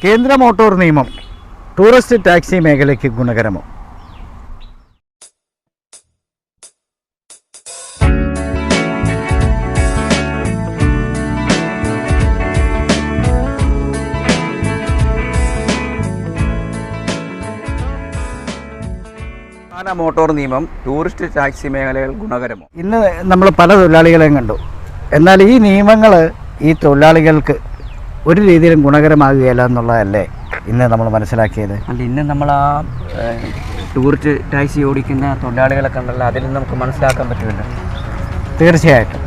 കേന്ദ്ര മോട്ടോർ നിയമം tourist taxi മേഖലയ്ക്ക് ഗുണകരമോ? മോട്ടോർ നിയമം ടൂറിസ്റ്റ് ടാക്സി മേഖലകൾ ഗുണകരമോ? ഇന്ന് നമ്മൾ പല തൊഴിലാളികളെയും കണ്ടു. എന്നാൽ ഈ നിയമങ്ങൾ ഈ തൊഴിലാളികൾക്ക് ഒരു രീതിയിലും ഗുണകരമാകുകയില്ല എന്നുള്ളതല്ലേ ഇന്ന് നമ്മൾ മനസ്സിലാക്കിയത്. അല്ല, ഇന്ന് നമ്മൾ ആ ടൂറിസ്റ്റ് ടാക്സി ഓടിക്കുന്ന തൊഴിലാളികളെ കണ്ടല്ലോ, അതിൽ നമുക്ക് മനസ്സിലാക്കാൻ പറ്റുമല്ലോ. തീർച്ചയായിട്ടും.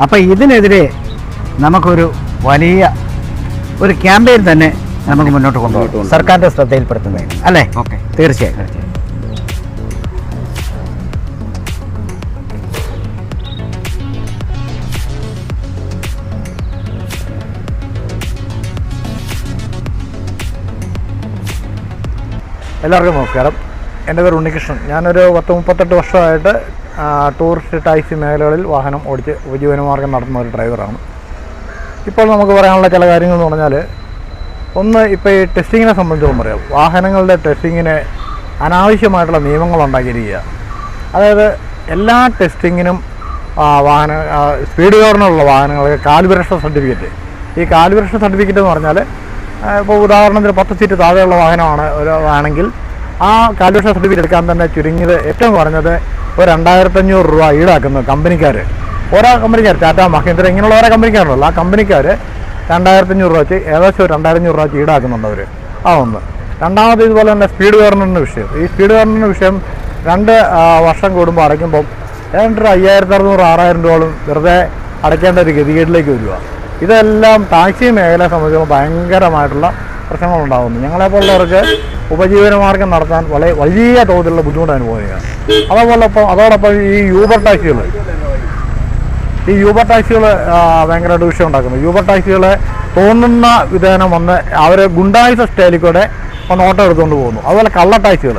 അപ്പോൾ ഇതിനെതിരെ നമുക്കൊരു വലിയ ഒരു ക്യാമ്പയിൻ തന്നെ നമുക്ക് മുന്നോട്ട് കൊണ്ടുപോകും, സർക്കാരിൻ്റെ ശ്രദ്ധയിൽപ്പെടുത്തുന്നത് അല്ലേ? ഓക്കെ, തീർച്ചയായും. എല്ലാവർക്കും നമസ്കാരം. എൻ്റെ പേര് ഉണ്ണികൃഷ്ണൻ. ഞാനൊരു 38 വർഷമായിട്ട് ടൂറിസ്റ്റ് ടാക്സി മേഖലകളിൽ വാഹനം ഓടിച്ച് ഉപജീവനമാർഗ്ഗം നടത്തുന്ന ഒരു ഡ്രൈവറാണ്. ഇപ്പോൾ നമുക്ക് പറയാനുള്ള ചില കാര്യങ്ങളെന്ന് പറഞ്ഞാൽ, ഒന്ന്, ഇപ്പോൾ ഈ ടെസ്റ്റിങ്ങിനെ സംബന്ധിച്ചോളം പറയാം, വാഹനങ്ങളുടെ ടെസ്റ്റിങ്ങിന് അനാവശ്യമായിട്ടുള്ള നിയമങ്ങൾ ഉണ്ടാക്കിയിരിക്കുക. അതായത് എല്ലാ ടെസ്റ്റിങ്ങിനും സ്പീഡ് ഗവർണറുള്ള വാഹനങ്ങൾക്ക് കാലിബ്രേഷൻ സർട്ടിഫിക്കറ്റ്. ഈ കാലിബ്രേഷൻ സർട്ടിഫിക്കറ്റ് എന്ന് പറഞ്ഞാൽ, ഇപ്പോൾ ഉദാഹരണത്തിന് 10 സീറ്റ് താഴെയുള്ള വാഹനമാണ് ആണെങ്കിൽ ആ കാലിബ്രേഷൻ സർട്ടിഫിക്കറ്റ് എടുക്കാൻ തന്നെ ചുരുങ്ങിയത് ഏറ്റവും കുറഞ്ഞത് ഒരു 2500 രൂപ ഈടാക്കുന്നു കമ്പനിക്കാർ. ഓരോ കമ്പനിക്കാർ, ടാറ്റ, മഹീന്ദ്ര, ഇങ്ങനെയുള്ള ഓരോ കമ്പനിക്കാരുണ്ടല്ലോ, ആ കമ്പനിക്കാർ 2500 രൂപ വെച്ച് ഏകദേശം ഒരു 2500 രൂപ വെച്ച് ഈടാക്കുന്നുണ്ട് അവർ. ഒന്ന്. രണ്ടാമത് ഇതുപോലെ തന്നെ സ്പീഡ് ഗവർണറിൻ്റെ വിഷയം. ഈ സ്പീഡ് ഗവർണറിൻ്റെ വിഷയം 2 വർഷം കൂടുമ്പോൾ അടയ്ക്കുമ്പം ഏതാണ്ട് 5600 6000 രൂപയോളം വെറുതെ അടയ്ക്കേണ്ട ഒരു ഗതികേട്ടിലേക്ക് വരിക. ഇതെല്ലാം ടാക്സി മേഖലയെ സംബന്ധിച്ച് ഭയങ്കരമായിട്ടുള്ള പ്രശ്നങ്ങളുണ്ടാകുന്നു. ഞങ്ങളെപ്പോലുള്ളവർക്ക് ഉപജീവനമാർഗ്ഗം നടത്താൻ വലിയ തോതിലുള്ള ബുദ്ധിമുട്ട് അനുഭവിക്കുകയാണ്. അതോടൊപ്പം ഈ യൂബർ ടാക്സികൾ ഭയങ്കരമായിട്ട് വിഷയം ഉണ്ടാക്കുന്നു. യൂബർ ടാക്സികളെ തോന്നുന്ന വിധേനം വന്ന് അവർ ഗുണ്ടായുസ സ്റ്റൈലിൽ കൂടെ ഒന്ന് ഓട്ടം എടുത്തുകൊണ്ട് പോകുന്നു. അതുപോലെ കള്ള ടാക്സികൾ,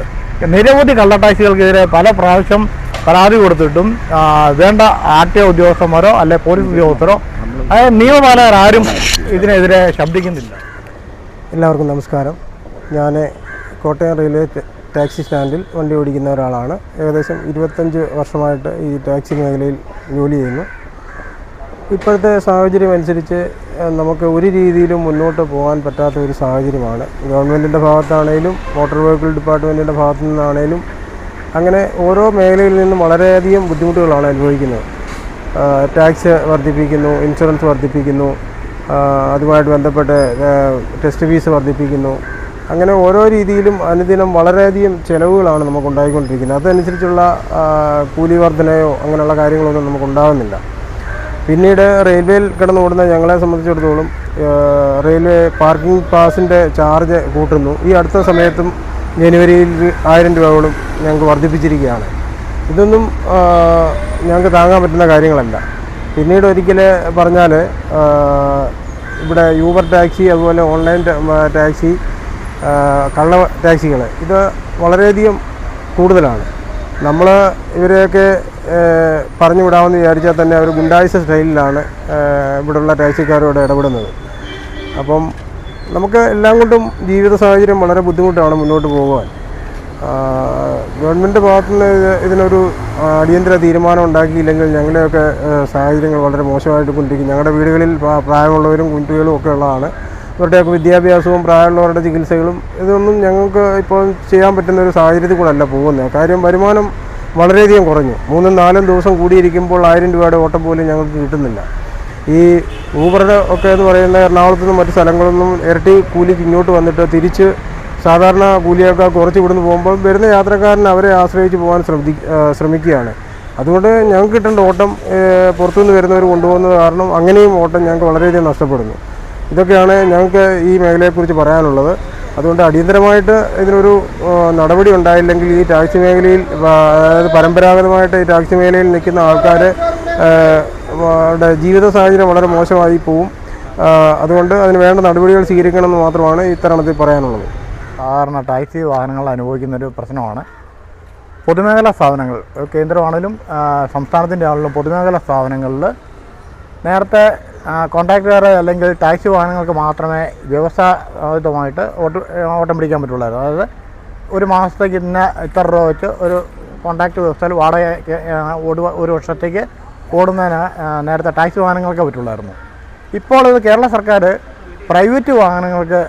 നിരവധി കള്ള ടാക്സികൾക്കെതിരെ പല പ്രാവശ്യം പരാതി കൊടുത്തിട്ടും വേണ്ട ആർടിഒ ഉദ്യോഗസ്ഥന്മാരോ അല്ലെ പോലീസ് ഉദ്യോഗസ്ഥരോ അതായത് നിയമപാലകരാരും ഇതിനെതിരെ ശബ്ദിക്കുന്നില്ല. എല്ലാവർക്കും നമസ്കാരം. ഞാൻ കോട്ടയം റെയിൽവേ ടാക്സി സ്റ്റാൻഡിൽ വണ്ടി ഓടിക്കുന്ന ഒരാളാണ്. ഏകദേശം 25 വർഷമായിട്ട് ഈ ടാക്സി മേഖലയിൽ ജോലി ചെയ്യുന്നു. ഇപ്പോഴത്തെ സാഹചര്യം അനുസരിച്ച് നമുക്ക് ഒരു രീതിയിലും മുന്നോട്ട് പോകാൻ പറ്റാത്ത ഒരു സാഹചര്യമാണ്. ഗവൺമെൻറ്റിൻ്റെ ഭാഗത്താണേലും മോട്ടോർ വെഹിക്കിൾ ഡിപ്പാർട്ട്മെൻറ്റിൻ്റെ ഭാഗത്തു നിന്നാണേലും അങ്ങനെ ഓരോ മേഖലയിൽ നിന്നും വളരെയധികം ബുദ്ധിമുട്ടുകളാണ് അനുഭവിക്കുന്നത്. ടാക്സ് വർദ്ധിപ്പിക്കുന്നു, ഇൻഷുറൻസ് വർദ്ധിപ്പിക്കുന്നു, അതുമായിട്ട് ബന്ധപ്പെട്ട് ടെസ്റ്റ് ഫീസ് വർദ്ധിപ്പിക്കുന്നു. അങ്ങനെ ഓരോ രീതിയിലും അനുദിനം വളരെയധികം ചിലവുകളാണ് നമുക്കുണ്ടായിക്കൊണ്ടിരിക്കുന്നത്. അതനുസരിച്ചുള്ള കൂലി വർധനയോ അങ്ങനെയുള്ള കാര്യങ്ങളൊന്നും നമുക്കുണ്ടാകുന്നില്ല. പിന്നീട് റെയിൽവേയിൽ കിടന്നുകൂടുന്ന ഞങ്ങളെ സംബന്ധിച്ചിടത്തോളം റെയിൽവേ പാർക്കിംഗ് പാസിൻ്റെ ചാർജ് കൂട്ടുന്നു. ഈ അടുത്ത സമയത്തും ജനുവരിയിൽ 1000 രൂപയോളം ഞങ്ങൾക്ക് വർദ്ധിപ്പിച്ചിരിക്കുകയാണ്. ഇതൊന്നും ഞങ്ങൾക്ക് താങ്ങാൻ പറ്റുന്ന കാര്യങ്ങളല്ല. പിന്നീട് ഒരിക്കൽ പറഞ്ഞാൽ ഇവിടെ യൂബർ ടാക്സി, അതുപോലെ ഓൺലൈൻ ടാക്സി, കള്ള ടാക്സികൾ, ഇത് വളരെയധികം കൂടുതലാണ്. നമ്മൾ ഇവരെയൊക്കെ പറഞ്ഞു വിടാമെന്ന് വിചാരിച്ചാൽ തന്നെ അവർ ഗുണ്ടായുസ സ്റ്റൈലിലാണ് ഇവിടെയുള്ള ടാക്സിക്കാരോട് ഇടപെടുന്നത്. അപ്പം നമുക്ക് എല്ലാം കൊണ്ടും ജീവിത സാഹചര്യം വളരെ ബുദ്ധിമുട്ടാണ് മുന്നോട്ട് പോകുവാൻ. ഗവൺമെൻറ് ഭാഗത്തുനിന്ന് ഇതിനൊരു അടിയന്തര തീരുമാനം ഉണ്ടാക്കിയില്ലെങ്കിൽ ഞങ്ങളുടെയൊക്കെ സാഹചര്യങ്ങൾ വളരെ മോശമായിട്ട് കൊണ്ടിരിക്കും. ഞങ്ങളുടെ വീടുകളിൽ പ്രായമുള്ളവരും കുട്ടികളും ഒക്കെ ഉള്ളതാണ്. ഇവരുടെയൊക്കെ വിദ്യാഭ്യാസവും പ്രായമുള്ളവരുടെ ചികിത്സകളും ഇതൊന്നും ഞങ്ങൾക്ക് ഇപ്പോൾ ചെയ്യാൻ പറ്റുന്ന ഒരു സാഹചര്യത്തിൽ കൂടെ അല്ല പോകുന്നത്. കാര്യം വരുമാനം വളരെയധികം കുറഞ്ഞു. 3-4 ദിവസം കൂടിയിരിക്കുമ്പോൾ 1000 രൂപയുടെ ഓട്ടം പോലും ഞങ്ങൾക്ക് കിട്ടുന്നില്ല. ഈ ഊബറുടെ ഒക്കെ എന്ന് പറയുന്ന എറണാകുളത്തു നിന്നും മറ്റു സ്ഥലങ്ങളൊന്നും ഇരട്ടി കൂലിക്ക് ഇങ്ങോട്ട് വന്നിട്ട് തിരിച്ച് സാധാരണ കൂലിയേക്കാൾ കുറച്ച് ഇവിടുന്ന് പോകുമ്പോൾ വരുന്ന യാത്രക്കാരൻ അവരെ ആശ്രയിച്ച് പോകാൻ ശ്രമിക്കുകയാണ്. അതുകൊണ്ട് ഞങ്ങൾക്ക് കിട്ടേണ്ട ഓട്ടം പുറത്തുനിന്ന് വരുന്നവർ കൊണ്ടുപോകുന്നത് കാരണം അങ്ങനെയും ഓട്ടം ഞങ്ങൾക്ക് വളരെയധികം നഷ്ടപ്പെടുന്നു. ഇതൊക്കെയാണ് ഞങ്ങൾക്ക് ഈ മേഖലയെക്കുറിച്ച് പറയാനുള്ളത്. അതുകൊണ്ട് അടിയന്തരമായിട്ട് ഇതിനൊരു നടപടി ഉണ്ടായില്ലെങ്കിൽ ഈ ടാക്സി മേഖലയിൽ, അതായത് പരമ്പരാഗതമായിട്ട് ഈ ടാക്സി മേഖലയിൽ നിൽക്കുന്ന ആൾക്കാർ ജീവിത സാഹചര്യം വളരെ മോശമായി പോവും. അതുകൊണ്ട് അതിന് വേണ്ട നടപടികൾ സ്വീകരിക്കണമെന്ന് മാത്രമാണ് ഇത്തരണത്തിൽ പറയാനുള്ളത്. സാധാരണ ടാക്സി വാഹനങ്ങൾ അനുഭവിക്കുന്നൊരു പ്രശ്നമാണ്. പൊതുമേഖലാ സ്ഥാപനങ്ങൾ, കേന്ദ്രമാണെങ്കിലും സംസ്ഥാനത്തിൻ്റെ ആണെങ്കിലും പൊതുമേഖലാ സ്ഥാപനങ്ങളിൽ നേരത്തെ കോൺട്രാക്ടർ അല്ലെങ്കിൽ ടാക്സി വാഹനങ്ങൾക്ക് മാത്രമേ വ്യവസായമായിട്ട് ഓട്ടം പിടിക്കാൻ പറ്റുള്ളായിരുന്നു. അതായത് ഒരു മാസത്തേക്ക് ഇത്ര രൂപ വെച്ച് ഒരു കോൺട്രാക്ട് വ്യവസ്ഥയിൽ വാടകയ്ക്ക് ഒരു വർഷത്തേക്ക് ഓടുന്നതിന് നേരത്തെ ടാക്സി വാഹനങ്ങൾക്ക് പറ്റുള്ളായിരുന്നു. ഇപ്പോൾ ഇത് കേരള സർക്കാർ പ്രൈവറ്റ് വാഹനങ്ങൾക്ക്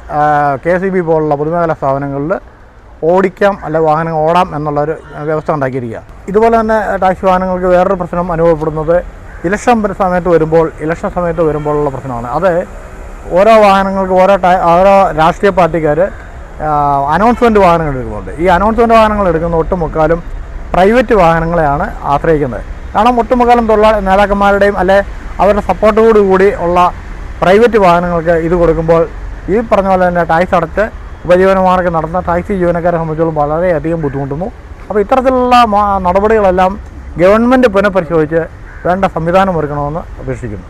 KCB പോലുള്ള പൊതുമേഖലാ സ്ഥാപനങ്ങളിൽ ഓടിക്കാം അല്ലെ വാഹനം ഓടാം എന്നുള്ളൊരു വ്യവസ്ഥ ഉണ്ടാക്കിയിരിക്കുക. ഇതുപോലെ തന്നെ ടാക്സി വാഹനങ്ങൾക്ക് വേറൊരു പ്രശ്നം അനുഭവപ്പെടുന്നത് ഇലക്ഷൻ സമയത്ത് വരുമ്പോഴുള്ള പ്രശ്നമാണ്. അത് ഓരോ വാഹനങ്ങൾക്ക് ഓരോ രാഷ്ട്രീയ പാർട്ടിക്കാർ അനൗൺസ്മെൻറ്റ് വാഹനങ്ങൾ എടുക്കുന്നുണ്ട്. ഈ അനൗൺസ്മെൻറ്റ് വാഹനങ്ങൾ എടുക്കുന്ന ഒട്ടുമുക്കാലും പ്രൈവറ്റ് വാഹനങ്ങളെയാണ് ആശ്രയിക്കുന്നത്. കാരണം ഒട്ടുമുക്കാലും നേതാക്കന്മാരുടെയും അല്ലെ അവരുടെ സപ്പോർട്ടോടുകൂടി ഉള്ള പ്രൈവറ്റ് വാഹനങ്ങൾക്ക് ഇത് കൊടുക്കുമ്പോൾ ഈ പറഞ്ഞ പോലെ തന്നെ ടാക്സ് അടച്ച് ഉപജീവനമാർഗ്ഗം നടത്തുന്ന ടാക്സി ജീവനക്കാരെ സംബന്ധിച്ചോളം വളരെയധികം ബുദ്ധിമുട്ടുന്നു. അപ്പോൾ ഇത്തരത്തിലുള്ള നടപടികളെല്ലാം ഗവൺമെൻറ് പുനഃപരിശോധിച്ച് വേണ്ട സംവിധാനം ഒരുക്കണമെന്ന് അപേക്ഷിക്കുന്നു.